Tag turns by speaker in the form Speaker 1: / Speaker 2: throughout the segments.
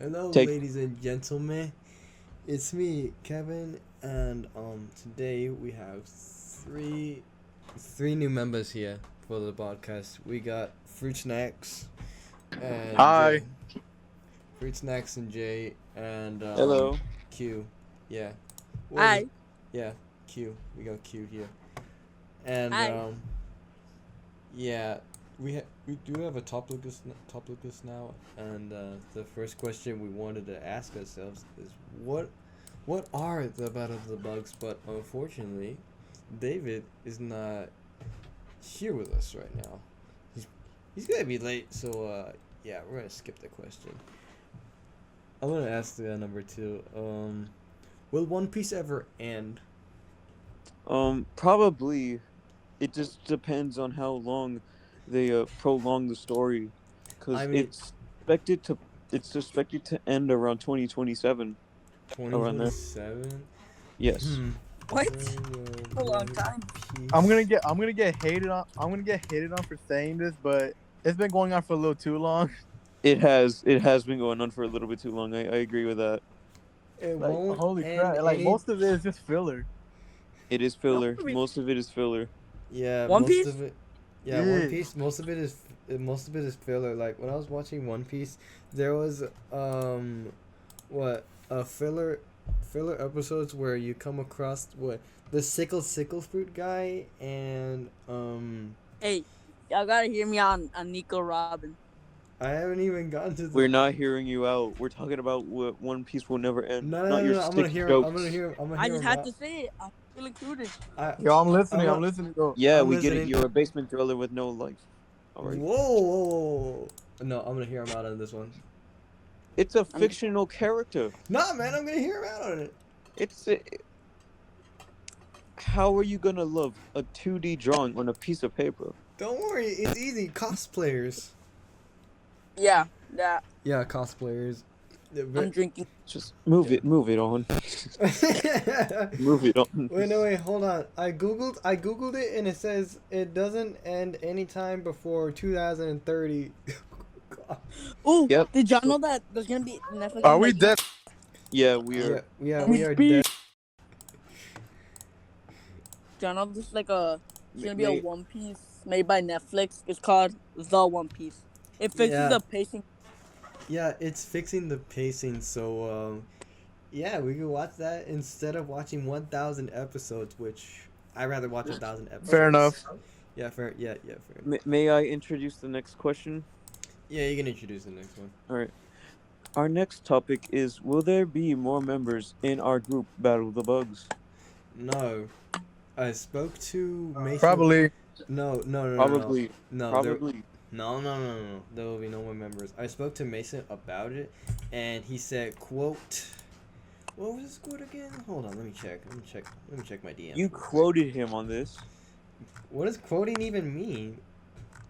Speaker 1: Hello,
Speaker 2: Take.
Speaker 1: ladies and gentlemen. It's me, Kevin, and today we have three new members here for the podcast. We got and
Speaker 3: Hi.
Speaker 1: Jay, Fruit Snacks and Jay, and
Speaker 2: Hello.
Speaker 1: Q. Yeah, what was?
Speaker 4: Hi.
Speaker 1: Yeah, Q. We got Q here, and
Speaker 4: Hi.
Speaker 1: yeah, we do have a top list now, and the first question we wanted to ask ourselves is what are the Battle of the Bugs? But unfortunately, David is not here with us right now. He's he's gonna be late, so yeah, we're gonna skip the question. I'm gonna ask the number two. Will One Piece ever end?
Speaker 2: Probably it just depends on how long they prolong the story,
Speaker 1: I
Speaker 2: because
Speaker 1: mean,
Speaker 2: expected to it's expected to end around 2027, around there.
Speaker 1: 2027.
Speaker 2: Yes,
Speaker 1: Hmm.
Speaker 4: What?
Speaker 1: When will
Speaker 4: A long
Speaker 1: One
Speaker 4: time.
Speaker 1: Piece?
Speaker 3: I'm gonna get hated on. I'm gonna get hated on for saying this, but it's been going on for a little too long.
Speaker 2: it has been going on for a little bit too long. I agree with that.
Speaker 1: It
Speaker 3: Like
Speaker 1: won't
Speaker 3: holy
Speaker 1: end
Speaker 3: crap! Like
Speaker 1: any.
Speaker 3: most of it is just filler.
Speaker 2: It is
Speaker 4: No,
Speaker 2: filler. Most of it is filler.
Speaker 1: Yeah,
Speaker 4: One
Speaker 1: most
Speaker 4: Piece?
Speaker 1: of it. Yeah, One
Speaker 3: Yeah.
Speaker 1: Piece. Most of it is filler. Like when I was watching One Piece, there was what filler episodes where you come across what the sickle fruit guy and
Speaker 4: Hey, y'all gotta hear me on Nico Robin.
Speaker 1: I haven't even gotten to
Speaker 2: We're
Speaker 1: the.
Speaker 2: not hearing you out. We're talking about what One Piece will never end,
Speaker 1: No, no,
Speaker 2: not
Speaker 1: no,
Speaker 2: your
Speaker 1: no. I'm gonna
Speaker 2: stick
Speaker 1: hear. I'm gonna
Speaker 2: jokes.
Speaker 1: hear. I'm gonna
Speaker 4: I
Speaker 1: hear
Speaker 4: just
Speaker 1: him
Speaker 4: had
Speaker 1: out.
Speaker 4: to say it. I feel included.
Speaker 1: I.
Speaker 3: Yo, I'm
Speaker 1: I'm.
Speaker 3: listening. I'm
Speaker 1: A,
Speaker 3: listening. Go.
Speaker 2: Yeah,
Speaker 1: I'm
Speaker 2: we get it.
Speaker 1: listening.
Speaker 2: You're a basement dweller with no life. All
Speaker 1: Whoa,
Speaker 2: right.
Speaker 1: whoa, whoa, whoa. No, I'm gonna hear him out on this one.
Speaker 2: It's a
Speaker 4: I'm
Speaker 2: fictional character.
Speaker 1: Nah, man, I'm gonna hear him out on it.
Speaker 2: It's How are you gonna love a 2D drawing on a piece of paper?
Speaker 1: Don't worry, it's easy. Cosplayers.
Speaker 4: yeah. That
Speaker 1: Yeah, cosplayers.
Speaker 4: I'm drinking.
Speaker 2: Just
Speaker 1: Yeah.
Speaker 2: move it on, move it on.
Speaker 1: Wait, no, wait, hold on. I googled it, and it says it doesn't end anytime before 2030.
Speaker 4: Oh,
Speaker 2: Yep.
Speaker 4: did y'all
Speaker 2: So
Speaker 4: know that there's gonna be Netflix
Speaker 3: Are
Speaker 4: is
Speaker 3: we
Speaker 4: like
Speaker 3: dead?
Speaker 2: yeah, we
Speaker 1: Yeah,
Speaker 2: are.
Speaker 1: yeah,
Speaker 4: let me
Speaker 1: we are
Speaker 4: speak.
Speaker 1: dead.
Speaker 4: Y'all know this is like a it's
Speaker 2: May,
Speaker 4: gonna be a
Speaker 2: may
Speaker 4: One Piece made by Netflix. It's called The One Piece. It fixes
Speaker 1: Yeah,
Speaker 4: the pacing.
Speaker 1: yeah, it's fixing the pacing, so yeah, we can watch that instead of watching 1,000 episodes, which I rather watch 1,000
Speaker 3: Fair
Speaker 1: episodes.
Speaker 3: enough.
Speaker 1: Yeah, fair. Yeah, yeah, fair.
Speaker 2: may I introduce the next question?
Speaker 1: Yeah, you can introduce the next one.
Speaker 2: All right. Our next topic is: will there be more members in our group Battle of the Bugs?
Speaker 1: No, I spoke to Mason.
Speaker 3: Probably.
Speaker 1: No, no, no, no, no.
Speaker 2: Probably,
Speaker 1: No, there.
Speaker 2: probably.
Speaker 1: No, no, no, no, no. There will be no more members. I spoke to Mason about it, and he said, "quote." What was his quote again? Hold on, let me check. Let me check my DMs.
Speaker 2: You quoted him on this.
Speaker 1: What does quoting even mean?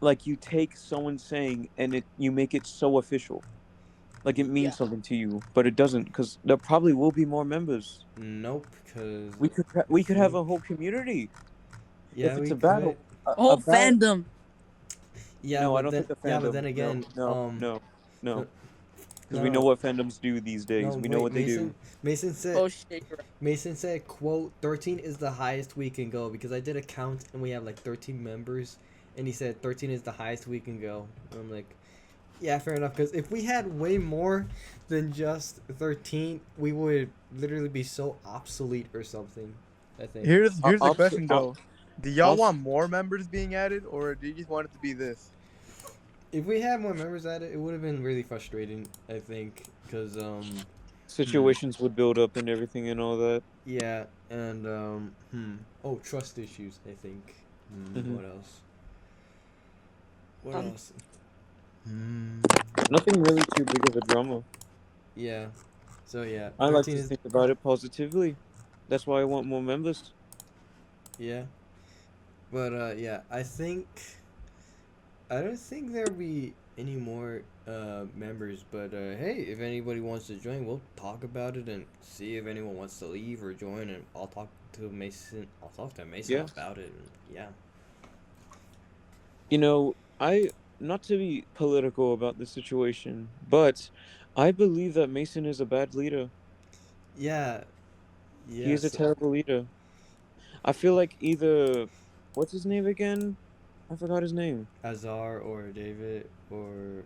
Speaker 2: Like you take someone saying and you make it so official. Like it
Speaker 4: Yeah.
Speaker 2: means something to you, but it doesn't, because there probably will be more members.
Speaker 1: Nope, because
Speaker 2: We could have a whole community
Speaker 1: yeah,
Speaker 2: if it's
Speaker 1: we
Speaker 2: a battle.
Speaker 1: could.
Speaker 4: A whole
Speaker 2: A battle.
Speaker 4: fandom.
Speaker 1: Yeah,
Speaker 2: No, I
Speaker 1: but
Speaker 2: don't
Speaker 1: then
Speaker 2: think a
Speaker 1: yeah, but
Speaker 2: fandom.
Speaker 1: then
Speaker 2: No,
Speaker 1: again,
Speaker 2: no, no,
Speaker 1: no,
Speaker 2: no. Because we know
Speaker 1: no,
Speaker 2: what fandoms do these
Speaker 1: no.
Speaker 2: days. We know
Speaker 1: Wait,
Speaker 2: what they do.
Speaker 1: Mason said
Speaker 4: Oh shit. You're right.
Speaker 1: Mason said, quote, 13 is the highest we can go because I did a count and we have like 13 members. And he said 13 is the highest we can go. And I'm like, yeah, fair enough. Because if we had way more than just 13, we would literally be so obsolete or something, I think.
Speaker 3: Here's the
Speaker 2: Obs-
Speaker 3: question
Speaker 2: ob-
Speaker 3: though. Do y'all
Speaker 2: obs-
Speaker 3: want more members being added, or do you just want it to be this?
Speaker 1: If we had more members at it, it would have been really frustrating, I think. Because,
Speaker 2: Situations would build up and everything and all that.
Speaker 1: yeah. And, oh, trust issues, I think.
Speaker 2: Hmm.
Speaker 1: What else? What
Speaker 4: Um,
Speaker 1: else? Hmm.
Speaker 2: Nothing really too big of a drama.
Speaker 1: Yeah. So yeah,
Speaker 2: I like
Speaker 1: 13
Speaker 2: to
Speaker 1: is
Speaker 2: think about it positively. That's why I want more members.
Speaker 1: yeah. But yeah, I don't think there'll be any more members, but hey, if anybody wants to join, we'll talk about it and see if anyone wants to leave or join, and I'll talk to Mason
Speaker 2: Yeah.
Speaker 1: about it. And, yeah.
Speaker 2: You know, I not to be political about the situation, but I believe that Mason is a bad leader.
Speaker 1: Yeah,
Speaker 2: He is a
Speaker 1: yes,
Speaker 2: terrible leader. I feel like either what's his name again? I forgot his name.
Speaker 1: Azar or David or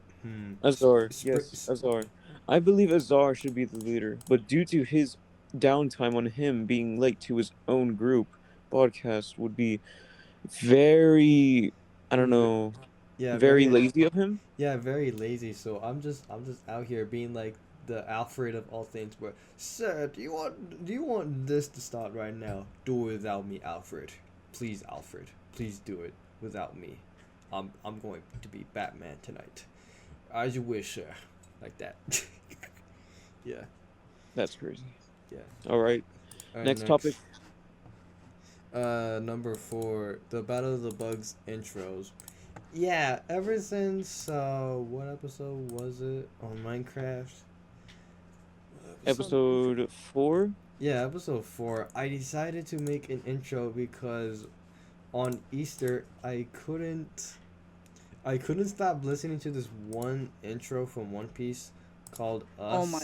Speaker 2: Azar. Yes, Azar. I believe Azar should be the leader, but due to his downtime on him being late to his own group podcast would be very, I don't
Speaker 1: v-
Speaker 2: know,
Speaker 1: yeah,
Speaker 2: very
Speaker 1: very
Speaker 2: lazy of him.
Speaker 1: yeah, very lazy. So I'm just out here being like the Alfred of all things. Where, sir, do you want this to start right now? Do it without me, Alfred. Please, Alfred. Please do it without me. I'm going to be Batman tonight. As you wish, sir. Like that. Yeah,
Speaker 2: That's crazy.
Speaker 1: yeah.
Speaker 2: All right.
Speaker 1: All right,
Speaker 2: Next topic.
Speaker 1: next. Number 4, the Battle of the Bugs intros. Yeah, ever since what episode was it on Minecraft?
Speaker 2: Episode 4.
Speaker 1: Yeah, episode 4. I decided to make an intro because on Easter I couldn't stop listening to this one intro from One Piece called Us.
Speaker 4: Oh my!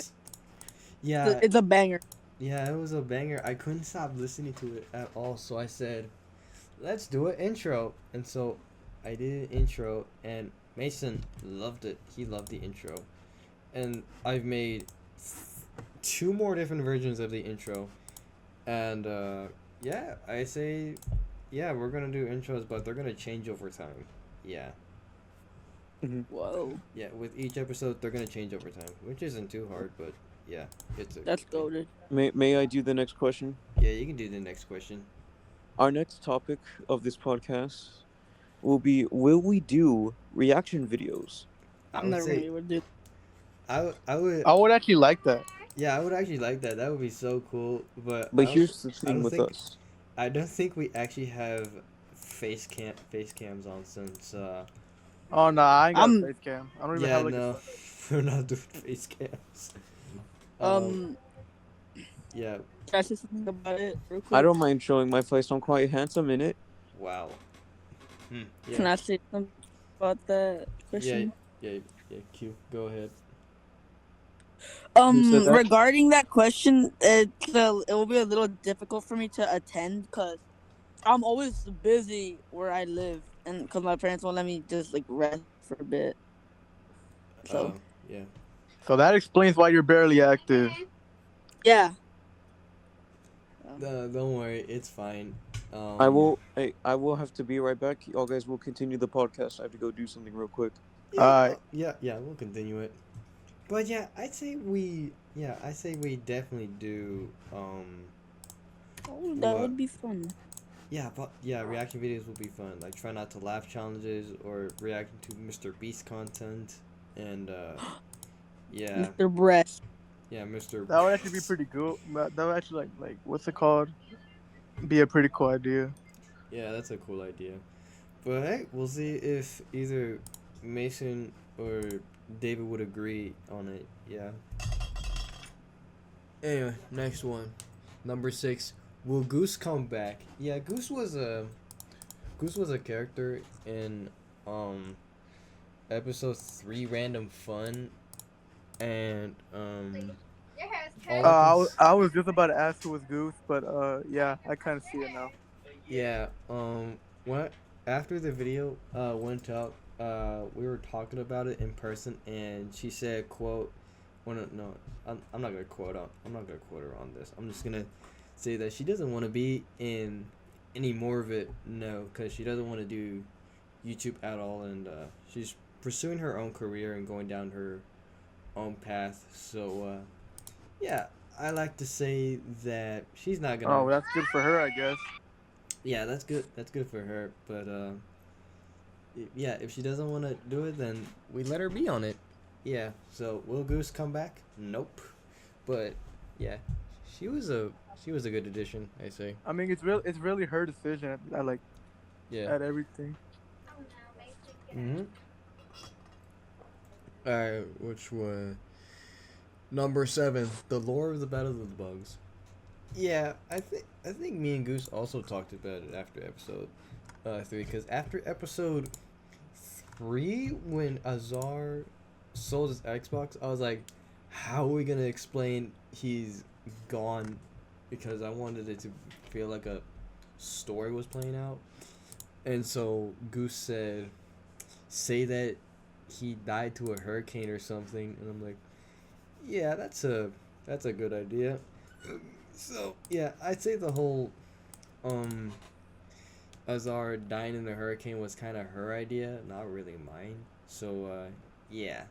Speaker 1: Yeah,
Speaker 4: It's a banger.
Speaker 1: yeah, it was a banger. I couldn't stop listening to it at all, so I said, let's do an intro. And so I did an intro, and Mason loved it. He loved the intro. And I've made 2 more different versions of the intro. And yeah, I say, yeah, we're going to do intros, but they're going to change over time. Yeah.
Speaker 4: Whoa,
Speaker 1: Yeah, with each episode, they're going to change over time, which isn't too hard, but yeah, it's a
Speaker 4: that's
Speaker 1: good thing.
Speaker 4: goaded.
Speaker 2: May I do the next question?
Speaker 1: Yeah, you can do the next question.
Speaker 2: Our next topic of this podcast will be: will we do reaction videos?
Speaker 1: I
Speaker 4: I'm
Speaker 1: would
Speaker 4: never gonna
Speaker 1: say
Speaker 4: be able to do.
Speaker 1: I would
Speaker 3: I would actually like that.
Speaker 1: yeah, I would actually like that. That would be so cool. But
Speaker 2: But here's the
Speaker 1: I
Speaker 2: thing
Speaker 1: don't
Speaker 2: with
Speaker 1: think
Speaker 2: us.
Speaker 1: I don't think we actually have face cams on since
Speaker 3: Oh no, I ain't got a
Speaker 4: I'm
Speaker 3: face cam. I don't even
Speaker 1: yeah,
Speaker 3: have like
Speaker 1: no,
Speaker 3: a.
Speaker 1: we're not doing face cams.
Speaker 4: um.
Speaker 1: Yeah,
Speaker 4: Can I say something about it real quick?
Speaker 2: I don't mind showing my face. I'm quite handsome in it.
Speaker 1: wow.
Speaker 4: Can
Speaker 1: Yeah,
Speaker 4: I say something about that
Speaker 1: yeah,
Speaker 4: question?
Speaker 1: yeah, yeah. Q, go ahead.
Speaker 2: Who said that?
Speaker 4: Regarding that question, it will be a little difficult for me to attend because I'm always busy where I live, and because my parents won't let me just like rest for a bit. So
Speaker 1: Yeah.
Speaker 3: So that explains why you're barely active.
Speaker 4: yeah,
Speaker 1: Don't worry, it's fine.
Speaker 2: I will. Hey, I will have to be right back. Y'all guys will continue the podcast. I have to go do something real quick.
Speaker 1: Yeah,
Speaker 3: Alright.
Speaker 1: yeah, we'll continue it. But yeah, I say we definitely do
Speaker 4: oh, that
Speaker 1: what
Speaker 4: would be fun.
Speaker 1: yeah, but yeah, reaction videos will be fun. Like try not to laugh challenges or reacting to Mr. Beast content and yeah,
Speaker 4: Mr. Breast.
Speaker 1: yeah, Mr.
Speaker 3: That would actually be pretty good. That would actually like what's it called? Be a pretty cool idea.
Speaker 1: Yeah, that's a cool idea. But hey, we'll see if either Mason or David would agree on it. Yeah. Anyway, next one. Number 6. Will Goose come back? Yeah, Goose was a character in episode 3 Random Fun and
Speaker 3: I was just about to ask who was Goose, but yeah, I kind of see it now.
Speaker 1: yeah, what after the video went up, we were talking about it in person, and she said, "quote." Well, no, I'm not gonna quote on. I'm not gonna quote her on this. I'm just gonna say that she doesn't want to be in any more of it. No, because she doesn't want to do YouTube at all, and she's pursuing her own career and going down her own path. So yeah, I like to say that she's not gonna.
Speaker 3: Oh, that's good for her, I guess.
Speaker 1: Yeah, that's good. That's good for her. But yeah, if she doesn't want to do it, then we let her be on it. Yeah. So will Goose come back? Nope. But yeah, she was a good addition, I say.
Speaker 3: I mean, it's really her decision. I like
Speaker 1: Yeah.
Speaker 3: at everything.
Speaker 1: Mhm. Alright, which one? Number 7, the lore of the Battle of the Bugs. Yeah, I think me and Goose also talked about it after episode 3, because after episode 3 when Azar sold his Xbox. I was like, how are we gonna explain he's gone? Because I wanted it to feel like a story was playing out. And so Goose said, say that he died to a hurricane or something. And I'm like, yeah, that's a good idea. So yeah, I'd say the whole Azar dying in the hurricane was kind of her idea, not really mine. So yeah.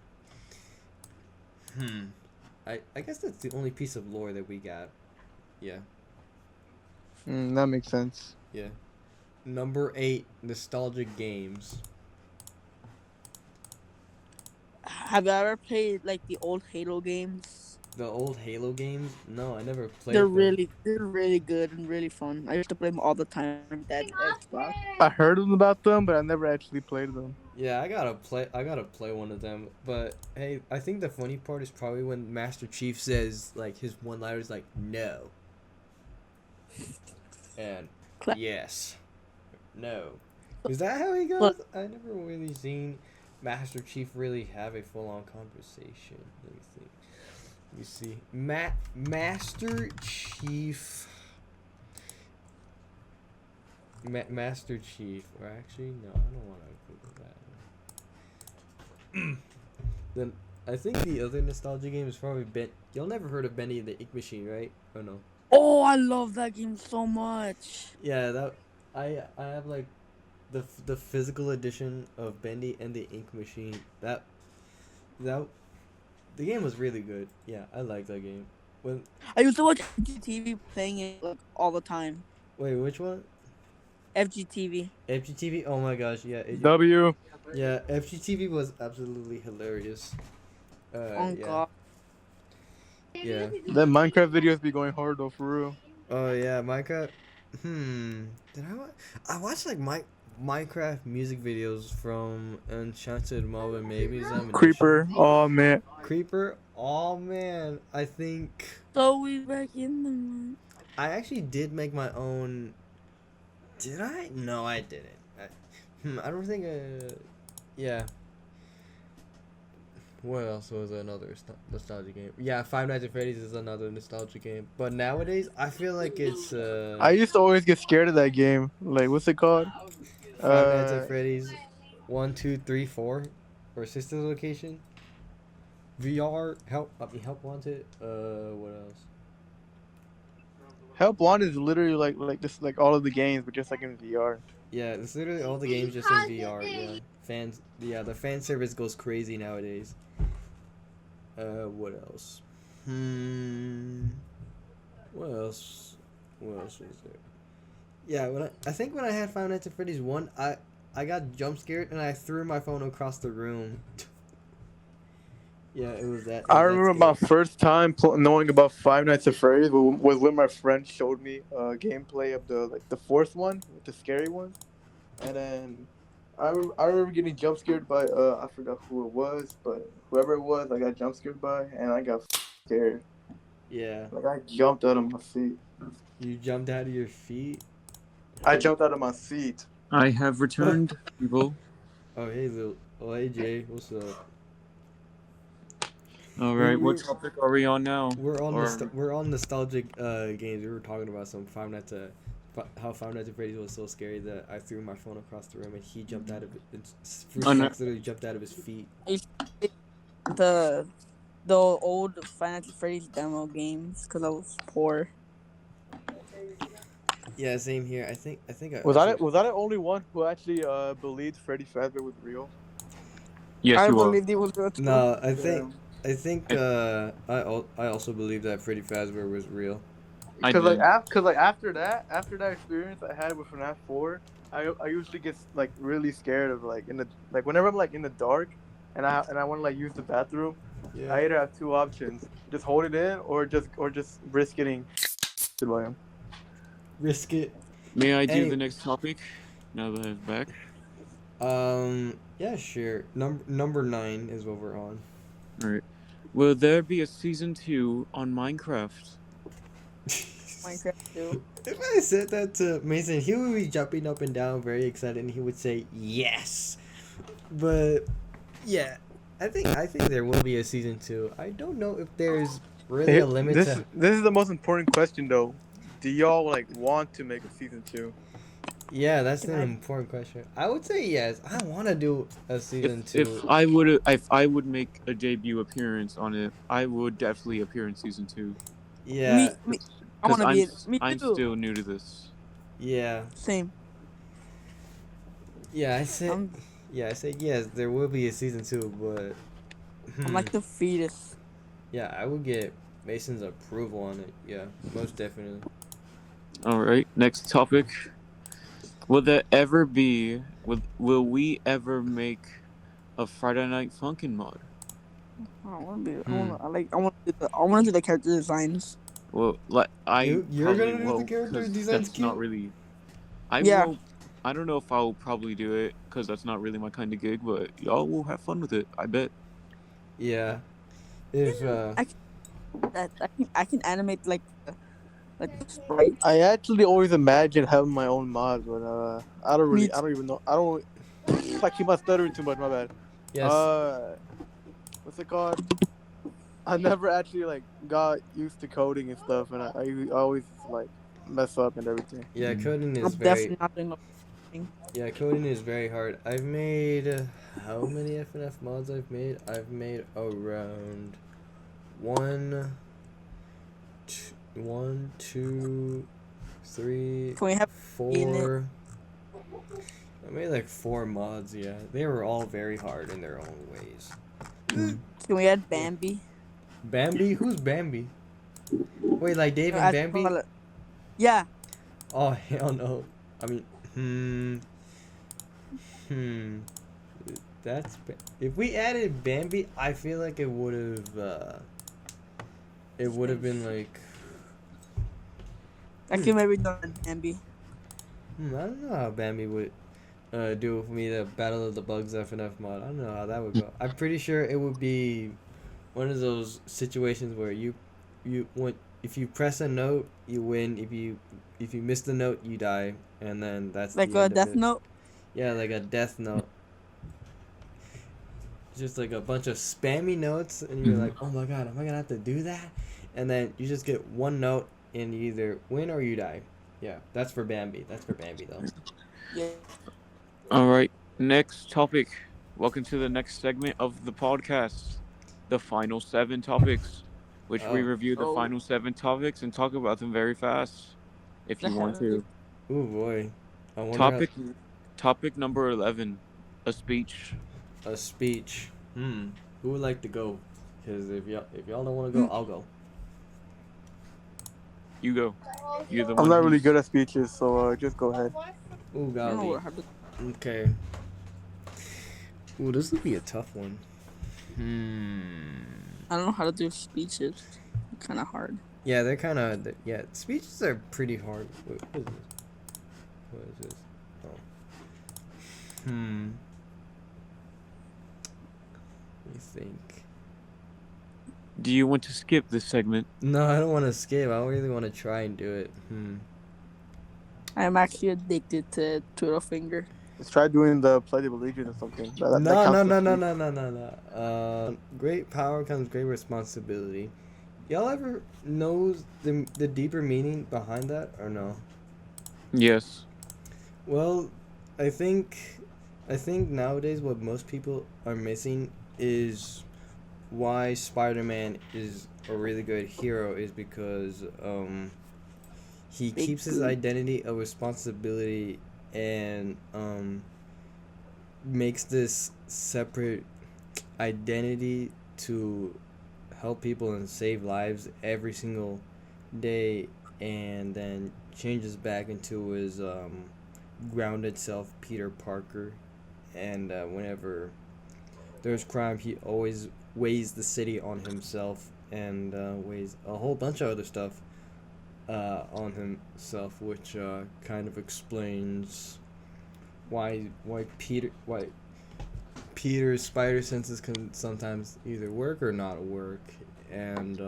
Speaker 1: I guess that's the only piece of lore that we got. Yeah.
Speaker 3: That makes sense.
Speaker 1: Yeah. Number 8, nostalgic games.
Speaker 4: Have you ever played like the old Halo games?
Speaker 1: The old Halo games? No, I never played
Speaker 4: They're
Speaker 1: them.
Speaker 4: really good and really fun. I used to play them all the time on Dad's Xbox.
Speaker 3: I heard about them, but I never actually played them.
Speaker 1: Yeah, I gotta play one of them. But hey, I think the funny part is probably when Master Chief says like his one liner is like no. And yes. No. Is that how he goes?
Speaker 4: Look.
Speaker 1: I never really seen Master Chief really have a full on conversation. Let me think. Let me see. Master Chief. Master Chief. Or actually, no, I don't want to Google that. Then I think the other nostalgia game is probably Y'all never heard of Bendy and the Ink Machine, right? Or no?
Speaker 4: Oh, I love that game so much.
Speaker 1: Yeah, that I have like the physical edition of Bendy and the Ink Machine. That the game was really good. Yeah, I like that game. When
Speaker 4: I used to watch FGTV playing it like all the time.
Speaker 1: wait, which one?
Speaker 4: FGTV.
Speaker 1: FGTV. Oh my gosh, yeah.
Speaker 3: W.
Speaker 1: Yeah, FGTV was absolutely hilarious.
Speaker 4: Oh
Speaker 1: yeah.
Speaker 4: god.
Speaker 1: Yeah.
Speaker 3: The Minecraft videos be going hard though, for real.
Speaker 1: Oh yeah, Minecraft. Did I watched like Minecraft music videos from Enchanted Marvin Maybe's
Speaker 3: Creeper. Oh man.
Speaker 1: Creeper. Oh man, I think
Speaker 4: So we back in the month.
Speaker 1: I actually did make my own. Did I? No, I didn't. I don't think. Yeah. What else was another nostalgia game? Yeah, Five Nights at Freddy's is another nostalgia game. But nowadays, I feel like it's.
Speaker 3: I used to always get scared of that game. Like, what's it called?
Speaker 1: Five Nights at Freddy's, 1, 2, 3, 4, or Sister's Location. VR Help Wanted. What else?
Speaker 3: Help Wanted is literally like this, like all of the games, but just like in VR.
Speaker 1: Yeah, it's literally all the games just in VR. Yeah, the fan service goes crazy nowadays. What else? What else? What else was there? Yeah, I think when I had Five Nights at Freddy's 1, I got jump scared and I threw my phone across the room. Yeah, it was that.
Speaker 3: I remember my first time knowing about Five Nights at Freddy's was when my friend showed me gameplay of the fourth one, the scary one, and then I remember getting jump scared by I forgot who it was, but whoever it was, I got jump scared by, and I got scared.
Speaker 1: Yeah.
Speaker 3: Like I jumped out of my seat.
Speaker 1: You jumped out of your feet?
Speaker 3: I jumped out of my seat.
Speaker 2: I have returned, people.
Speaker 1: Oh hey hey Jay, what's up?
Speaker 2: All right, what topic are we on now?
Speaker 1: We're on nostalgic games. We were talking about some how Five Nights at Freddy's was so scary that I threw my phone across the room and he jumped out of it. FruitScax literally jumped out of his feet.
Speaker 4: The old Five Nights at Freddy's demo games because I was poor.
Speaker 1: Yeah, same here. I think
Speaker 3: Was that the only one who actually believed Freddy Fazbear was real?
Speaker 2: Yes,
Speaker 4: I
Speaker 2: you are.
Speaker 4: believed it was real too.
Speaker 1: No, I think I also believe that Freddy Fazbear was real.
Speaker 3: Because after that experience I had with FNAF 4, I usually get like really scared of whenever I'm like in the dark and I want to like use the bathroom.
Speaker 1: Yeah.
Speaker 3: I either have two options: just hold it in or just risk getting by him.
Speaker 1: Risk it.
Speaker 2: May I do the next topic? Now that I'm back.
Speaker 1: Yeah, sure. Number 9 is what we're on.
Speaker 2: All right. Will there be a season 2 on Minecraft?
Speaker 4: Minecraft too.
Speaker 1: If I said that to Mason, he would be jumping up and down, very excited, and he would say yes. But yeah, I think there will be a season 2. I don't know if there's really
Speaker 3: Hey,
Speaker 1: a limit
Speaker 3: this
Speaker 1: to.
Speaker 3: this is the most important question though. Do y'all like want to make a season 2?
Speaker 1: Yeah, that's
Speaker 4: Can
Speaker 1: an
Speaker 4: I?
Speaker 1: important question. I would say yes. I want to do a season
Speaker 2: If
Speaker 1: 2.
Speaker 2: I would make a debut appearance on it, I would definitely appear in season 2.
Speaker 1: Yeah,
Speaker 4: Me. I
Speaker 2: Because
Speaker 4: want to be. Me
Speaker 2: I'm
Speaker 4: too.
Speaker 2: still new to this.
Speaker 1: yeah,
Speaker 4: Same.
Speaker 1: yeah. I said,
Speaker 4: I'm.
Speaker 1: yeah, I said yes. There will be a season 2, but
Speaker 4: I'm like the fetus.
Speaker 1: yeah, I would get Mason's approval on it. Yeah, most definitely.
Speaker 2: All right, next topic. Will there ever be? Will we ever make a Friday Night Funkin' mod?
Speaker 4: I want to be. I
Speaker 1: Hmm.
Speaker 4: want to. I like. I want to. I want to do the character designs.
Speaker 2: Well, like I
Speaker 1: You're
Speaker 2: probably
Speaker 1: gonna do the
Speaker 2: won't,
Speaker 1: character
Speaker 2: because
Speaker 1: designs,
Speaker 2: that's not
Speaker 1: Q?
Speaker 2: really. I
Speaker 4: Yeah.
Speaker 2: won't. I don't know if I'll probably do it because that's not really my kind of gig. But y'all will have fun with it. I bet.
Speaker 1: Yeah. If
Speaker 4: I can. I can animate like the sprite.
Speaker 3: I actually always imagined having my own mod, but
Speaker 4: Me
Speaker 3: I
Speaker 4: too.
Speaker 3: don't even know. I don't. I keep on stuttering too much. My bad.
Speaker 1: yes,
Speaker 3: Uh, what's it called? I never actually like got used to coding and stuff, and I always like mess up and everything.
Speaker 1: yeah, coding
Speaker 4: I'm
Speaker 1: is very
Speaker 4: definitely not doing no thing.
Speaker 1: yeah, coding is very hard. I've made how many FNF mods I've made? I've made around one, one, two, three,
Speaker 4: Can we have in it?
Speaker 1: four. I made like 4 mods. Yeah, they were all very hard in their own ways.
Speaker 4: Can we add Bambi?
Speaker 1: Bambi? Who's Bambi? Wait, like Dave and
Speaker 4: As
Speaker 1: Bambi?
Speaker 4: well, yeah.
Speaker 1: Oh hell no! I mean, hmm. If we added Bambi, I feel like it would have. It would have been like.
Speaker 4: I can maybe not add Bambi.
Speaker 1: I don't know how Bambi would do with me the Battle of the Bugs FNF mod. I don't know how that would go. I'm pretty sure it would be one of those situations where you when if you press a note you win. If you miss the note you die, and then that's
Speaker 4: Like
Speaker 1: the
Speaker 4: a
Speaker 1: end of
Speaker 4: Death
Speaker 1: it.
Speaker 4: Note.
Speaker 1: Yeah, like a death note. Just like a bunch of spammy notes, and you're like, oh my god, am I gonna have to do that? And then you just get one note, and you either win or you die. Yeah, that's for Bambi. That's for Bambi though.
Speaker 4: Yeah.
Speaker 2: All right, next topic. Welcome to the next segment of the podcast, the final 7 topics, which we
Speaker 1: Oh,
Speaker 2: review the
Speaker 4: Oh,
Speaker 2: final 7 topics and talk about them very fast, if
Speaker 4: the
Speaker 2: you want
Speaker 4: hell?
Speaker 2: to.
Speaker 1: oh boy, I wonder
Speaker 2: Topic topic number 11, a speech.
Speaker 1: how a speech. Who would like to go? Because if y'all don't want to go, I'll go.
Speaker 2: You go. You're the
Speaker 3: I'm
Speaker 2: one
Speaker 3: not really
Speaker 2: who's
Speaker 3: good at speeches, so just go ahead.
Speaker 1: Ooh,
Speaker 4: I don't know
Speaker 1: golly.
Speaker 4: how to.
Speaker 1: Okay. Ooh, this would be a tough one.
Speaker 4: I don't know how to do speeches. Kind of hard.
Speaker 1: Yeah, they're kind of yeah. Speeches are pretty hard. Wait, what is this? What is this? Oh. Let me think.
Speaker 2: Do you want to skip this segment?
Speaker 1: No, I don't want to skip. I really want to try and do it.
Speaker 4: I'm actually addicted to Turtle Finger.
Speaker 3: Let's try doing the Pledge of Allegiance or something. That
Speaker 1: No,
Speaker 3: counts
Speaker 1: no,
Speaker 3: as a
Speaker 1: no, no,
Speaker 3: speech.
Speaker 1: no, no, no, no. Great power comes great responsibility. Y'all ever knows the deeper meaning behind that or no?
Speaker 2: Yes.
Speaker 1: Well, I think nowadays what most people are missing is why Spider-Man is a really good hero is because he
Speaker 4: Big
Speaker 1: keeps his
Speaker 4: boot.
Speaker 1: identity of responsibility and makes this separate identity to help people and save lives every single day, and then changes back into his grounded self, Peter Parker. And whenever there's crime, he always weighs the city on himself and weighs a whole bunch of other stuff on himself, which kind of explains why Peter's spider senses can sometimes either work or not work, and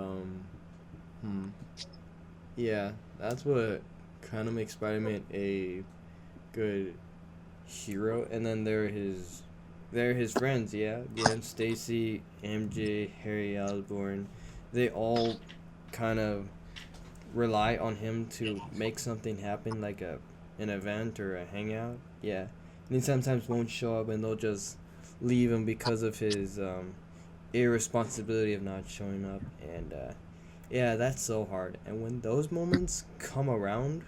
Speaker 1: yeah, that's what kind of makes Spider-Man a good hero. And then there are his they're his friends. Yeah, Gwen Stacy, MJ, Harry Osborn, they all kind of rely on him to make something happen, like an event or a hangout. Yeah, and he sometimes won't show up, and they'll just leave him because of his irresponsibility of not showing up. And yeah, that's so hard. And when those moments come around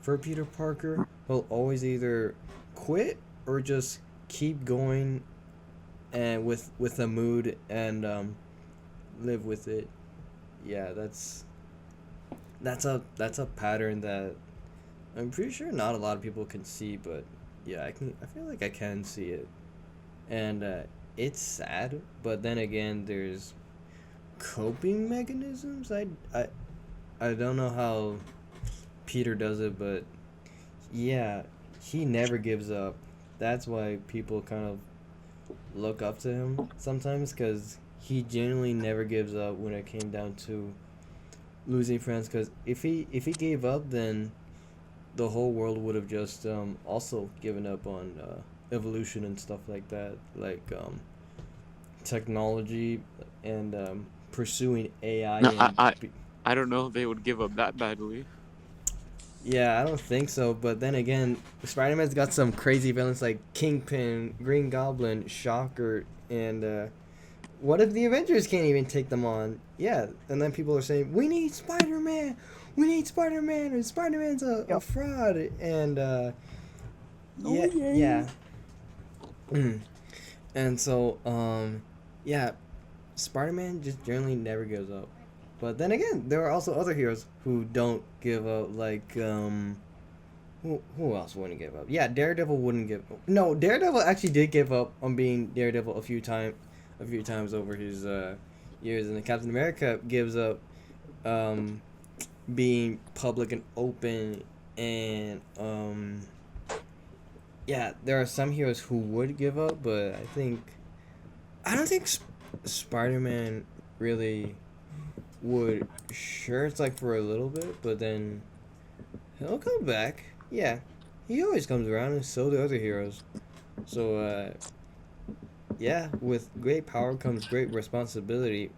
Speaker 1: for Peter Parker, he'll always either quit or just keep going and with the mood and live with it. Yeah, that's a pattern that I'm pretty sure not a lot of people can see, but yeah, I feel like I can see it. And it's sad, but then again, there's coping mechanisms. I don't know how Peter does it, but yeah, he never gives up. That's why people kind of look up to him sometimes, because he genuinely never gives up when it came down to losing friends. Because if he gave up, then the whole world would have just also given up on evolution and stuff like that, like technology and pursuing AI
Speaker 2: No,
Speaker 1: and
Speaker 2: I don't know if they would give up that badly.
Speaker 1: yeah, I don't think so. But then again, Spider-Man's got some crazy villains like Kingpin, Green Goblin, Shocker, and what if the Avengers can't even take them on? Yeah, and then people are saying we need Spider-Man, we need Spider-Man, and Spider-Man's a fraud, and yeah. And so yeah, Spider-Man just generally never gives up. But then again, there are also other heroes who don't give up, like who else wouldn't give up? Yeah, Daredevil wouldn't give up. No, Daredevil actually did give up on being Daredevil a few times over his years, and then Captain America gives up being public and open, and yeah, there are some heroes who would give up, but I don't think Spider-Man really would. Sure, it's like for a little bit, but then he'll come back. Yeah, he always comes around, and so do other heroes. So yeah, with great power comes great responsibility.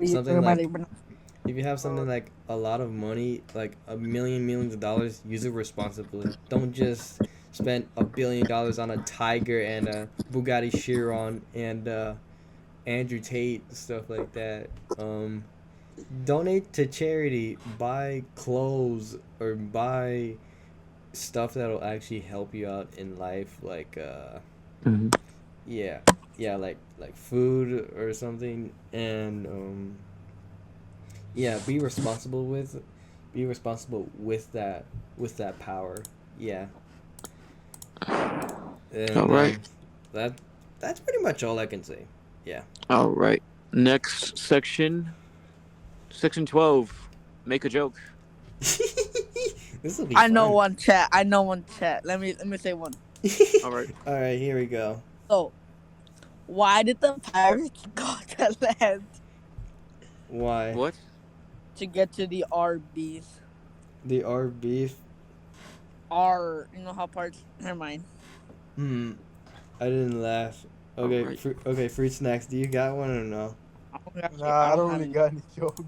Speaker 1: Something like if you have something like a lot of money, like millions of dollars, use it responsibly. Don't just spend $1 billion on a tiger and a Bugatti Chiron and Andrew Tate, stuff like that. Donate to charity, buy clothes, or buy stuff that'll actually help you out in life, like
Speaker 2: Mm-hmm.
Speaker 1: yeah, like food or something, and yeah, be responsible with that power. Yeah, and
Speaker 2: All right.
Speaker 1: that's pretty much all I can say. Yeah.
Speaker 2: All right. Next section. Section 12. Make a joke.
Speaker 1: This will be
Speaker 4: I
Speaker 1: fun.
Speaker 4: know one chat. Let me say one.
Speaker 2: All right.
Speaker 1: All right, here we go.
Speaker 4: So, why did the pirates go to land?
Speaker 1: Why?
Speaker 2: What?
Speaker 4: To get to the Arby's.
Speaker 1: The R beef.
Speaker 4: You know how parts. Never mind.
Speaker 1: I didn't laugh. Okay,
Speaker 2: Alright.
Speaker 1: okay, FruitScax, do you got one or no?
Speaker 3: Nah, I don't really got any jokes.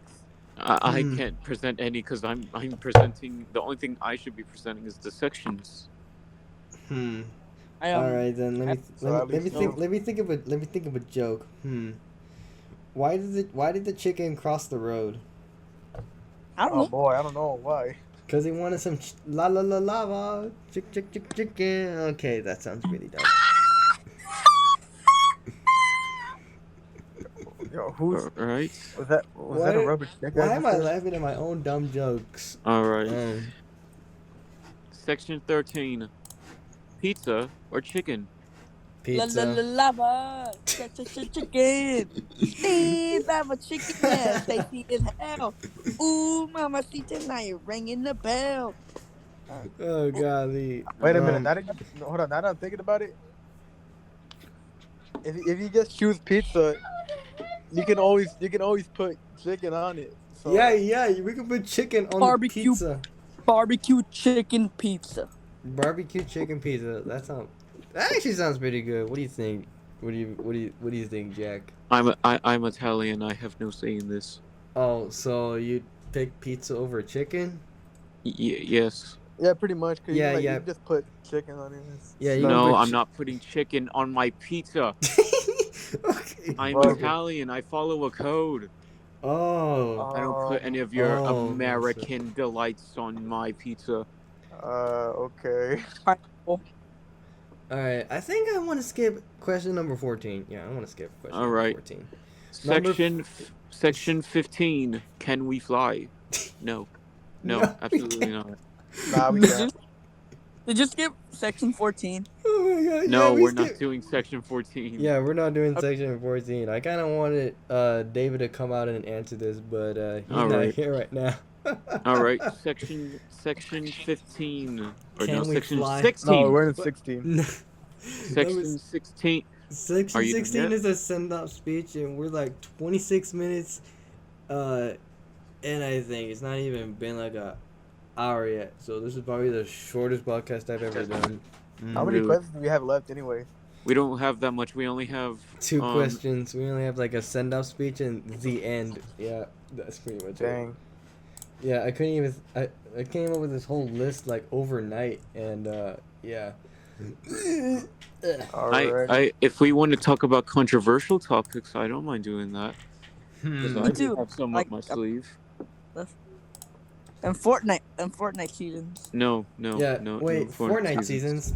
Speaker 2: I can't present any because I'm presenting. The only thing I should be presenting is the sections.
Speaker 1: All right, then let me think of a joke. Why did the chicken cross the road?
Speaker 4: I don't
Speaker 3: Oh
Speaker 4: know.
Speaker 3: boy, I don't know why.
Speaker 1: Cause he wanted some lava, chicken. Okay, that sounds really dumb.
Speaker 3: Yo, who's
Speaker 2: All right.
Speaker 3: was that? Was that a rubber chicken?
Speaker 1: Why am I laughing at my own dumb jokes?
Speaker 2: All right. Section 13. Pizza or chicken?
Speaker 1: Pizza.
Speaker 4: Lava, chicken. Steve, lava chicken, tasty as hell. Ooh, mama, see tonight you're ringing the bell.
Speaker 1: Oh golly.
Speaker 3: Wait a minute. Hold on. Now that I'm thinking about it, if you just choose pizza, you can always put chicken on it. So.
Speaker 1: Yeah, we can put chicken on
Speaker 4: Barbecue.
Speaker 1: the pizza.
Speaker 4: Barbecue chicken pizza.
Speaker 1: Barbecue chicken pizza. That actually sounds pretty good. What do you think? What do you think, Jack?
Speaker 2: I'm Italian. I have no say in this.
Speaker 1: Oh, so you pick pizza over chicken?
Speaker 2: Yes.
Speaker 3: Yeah, pretty much. Cause
Speaker 1: Yeah,
Speaker 3: you
Speaker 1: yeah.
Speaker 3: can just put chicken on it.
Speaker 1: Yeah, you can
Speaker 2: No,
Speaker 1: put
Speaker 2: I'm not putting chicken on my pizza.
Speaker 1: Okay.
Speaker 2: I'm
Speaker 3: Okay.
Speaker 2: Italian. I follow a code.
Speaker 1: Oh.
Speaker 2: I don't put any of your
Speaker 1: Oh.
Speaker 2: American delights on my pizza.
Speaker 3: Okay.
Speaker 4: Pineapple.
Speaker 1: All right. I think I want to skip question number 14. Yeah, I want to skip question
Speaker 2: All
Speaker 1: number
Speaker 2: right.
Speaker 1: 14.
Speaker 2: Section 15. Can we fly? No. No,
Speaker 1: No, we
Speaker 2: absolutely
Speaker 1: can't.
Speaker 2: not.
Speaker 3: Nah, we
Speaker 4: Did
Speaker 3: can't.
Speaker 4: you skip section 14?
Speaker 1: Oh my god.
Speaker 2: No,
Speaker 1: yeah, we
Speaker 2: we're not
Speaker 1: skip.
Speaker 2: doing section 14.
Speaker 1: Yeah, we're not doing section 14. I kind of wanted David to come out and answer this, but he's
Speaker 2: All
Speaker 1: not
Speaker 2: right.
Speaker 1: here right now.
Speaker 2: All right. Section 15 or
Speaker 1: Can
Speaker 2: no,
Speaker 1: we
Speaker 2: section
Speaker 1: fly?
Speaker 2: 16.
Speaker 3: No, we're in
Speaker 1: What?
Speaker 3: 16.
Speaker 1: No.
Speaker 2: Section 16.
Speaker 1: Section
Speaker 2: Are you doing
Speaker 1: 16
Speaker 2: that?
Speaker 1: is a send-off speech, and we're like 26 minutes, and I think it's not even been like a hour yet. So this is probably the shortest podcast I've ever done.
Speaker 3: How many
Speaker 2: Really?
Speaker 3: questions do we have left anyway?
Speaker 2: We don't have that much. We only have
Speaker 1: 2 questions. We only have like a send-off speech and the end. Yeah, that's pretty much it.
Speaker 3: Dang.
Speaker 1: Yeah, I couldn't even. I came up with this whole list like overnight, and yeah.
Speaker 3: Alright.
Speaker 2: I if we want to talk about controversial topics, I don't mind doing that. Because
Speaker 1: Hmm.
Speaker 2: I
Speaker 4: Me
Speaker 2: do
Speaker 4: too.
Speaker 2: have some
Speaker 4: Like,
Speaker 2: up my sleeve.
Speaker 4: And Fortnite seasons.
Speaker 2: No.
Speaker 1: Yeah.
Speaker 2: No.
Speaker 1: Wait.
Speaker 2: no
Speaker 1: Fortnite seasons.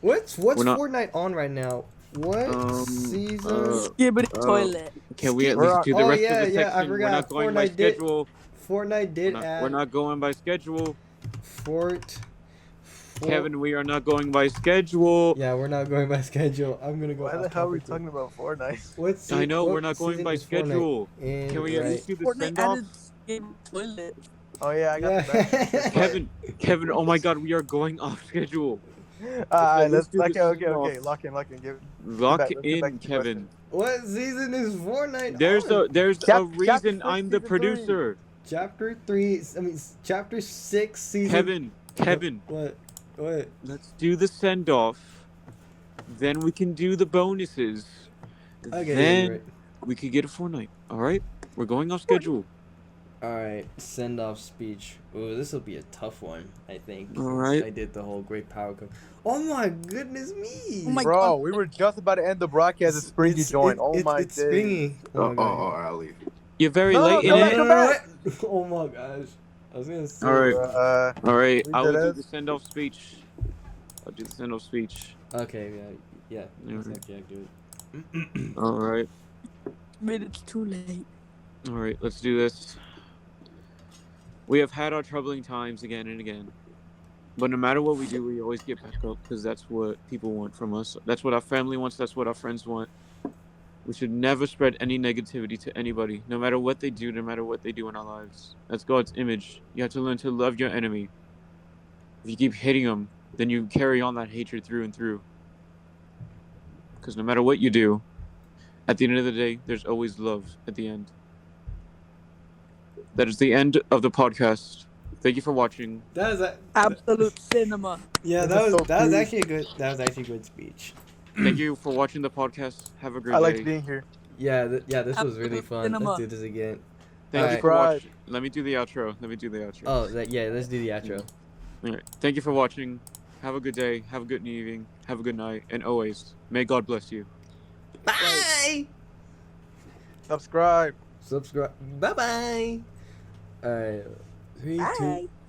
Speaker 1: What's
Speaker 2: We're not-
Speaker 1: Fortnite on right now? What season?
Speaker 4: Skibbity
Speaker 2: uh,
Speaker 4: toilet.
Speaker 2: Can we at
Speaker 3: We're
Speaker 2: least
Speaker 3: on-
Speaker 2: do the
Speaker 1: Oh,
Speaker 2: rest
Speaker 1: yeah,
Speaker 2: of the
Speaker 1: yeah, I
Speaker 2: section? We're
Speaker 1: forgot.
Speaker 2: not going by
Speaker 1: Fortnite did-
Speaker 2: schedule.
Speaker 1: Fortnite did add.
Speaker 2: We're not going by schedule.
Speaker 1: Fort.
Speaker 2: Kevin, we are not going by schedule.
Speaker 1: Yeah, we're not going by schedule. I'm gonna go.
Speaker 3: Why the
Speaker 1: off
Speaker 3: hell are we
Speaker 1: topic
Speaker 3: talking about Fortnite?
Speaker 1: What's
Speaker 2: I know we're not going by schedule. Can we at
Speaker 1: right.
Speaker 2: least do the
Speaker 4: Fortnite
Speaker 2: send off?
Speaker 4: added skibbity toilet.
Speaker 3: Oh yeah, I got the back.
Speaker 2: Kevin, oh my God, we are going off schedule.
Speaker 3: Alright,
Speaker 2: let's
Speaker 3: let's
Speaker 2: do the
Speaker 3: okay.
Speaker 2: send-off.
Speaker 3: Lock in. Give
Speaker 2: Lock
Speaker 3: let's get back
Speaker 2: in,
Speaker 3: to
Speaker 2: Kevin.
Speaker 1: What season is Fortnite?
Speaker 2: There's
Speaker 1: on?
Speaker 2: a
Speaker 3: Chapter
Speaker 2: reason
Speaker 3: 6,
Speaker 2: I'm the
Speaker 3: season 3.
Speaker 2: producer.
Speaker 1: Chapter 3. I mean, chapter 6, season.
Speaker 2: Kevin,
Speaker 1: What?
Speaker 2: let's do the send off. Then we can do the bonuses.
Speaker 1: Okay.
Speaker 2: Then
Speaker 1: Right.
Speaker 2: we could get a Fortnite. All right, we're going off schedule.
Speaker 1: All right. Send off speech. Ooh, this will be a tough one. I think.
Speaker 2: All
Speaker 1: since
Speaker 2: right.
Speaker 1: I did the whole great power come. Oh my goodness me.
Speaker 4: Oh my
Speaker 3: Bro,
Speaker 4: God.
Speaker 3: we were just about to end the broadcast. It's springy joint.
Speaker 1: It's
Speaker 3: days.
Speaker 1: springy. Oh my god.
Speaker 5: I'll leave.
Speaker 2: You're very
Speaker 3: No,
Speaker 2: late
Speaker 3: no,
Speaker 2: in
Speaker 3: come
Speaker 2: it.
Speaker 3: back.
Speaker 1: Oh my gosh. I was gonna say.
Speaker 2: All right. All right,
Speaker 3: we
Speaker 2: I will
Speaker 3: did
Speaker 2: do
Speaker 3: it.
Speaker 2: the send off speech. I'll do the send off speech.
Speaker 1: Okay. Yeah.
Speaker 2: Alright.
Speaker 1: Exactly. I do it.
Speaker 2: All right.
Speaker 4: But it's too late.
Speaker 2: All right, let's do this. We have had our troubling times again and again. But no matter what we do, we always get back up because that's what people want from us. That's what our family wants. That's what our friends want. We should never spread any negativity to anybody, no matter what they do, no matter what they do in our lives. That's God's image. You have to learn to love your enemy. If you keep hating them, then you carry on that hatred through and through. Because no matter what you do, at the end of the day, there's always love at the end. That is the end of the podcast. Thank you for watching.
Speaker 1: That was
Speaker 4: Absolute cinema.
Speaker 1: Yeah,
Speaker 3: This
Speaker 1: that
Speaker 3: is
Speaker 1: was
Speaker 3: so cute.
Speaker 1: actually a good. That was actually a good speech.
Speaker 2: Thank you for watching the podcast. Have a great
Speaker 3: I
Speaker 2: day.
Speaker 3: liked being here.
Speaker 1: Yeah, this was really
Speaker 4: Absolute
Speaker 1: fun.
Speaker 4: cinema.
Speaker 1: Let's do this again.
Speaker 2: Thank you
Speaker 1: Alright.
Speaker 2: for
Speaker 3: Subscribe.
Speaker 2: watching. Let me do the outro.
Speaker 1: Oh, yeah. Let's do the outro.
Speaker 2: All right. Thank you for watching. Have a good day. Have a good evening. Have a good night. And always, may God bless you.
Speaker 1: Bye.
Speaker 3: Subscribe.
Speaker 1: Subscribe. Bye. All right. 3, 2.
Speaker 4: Bye.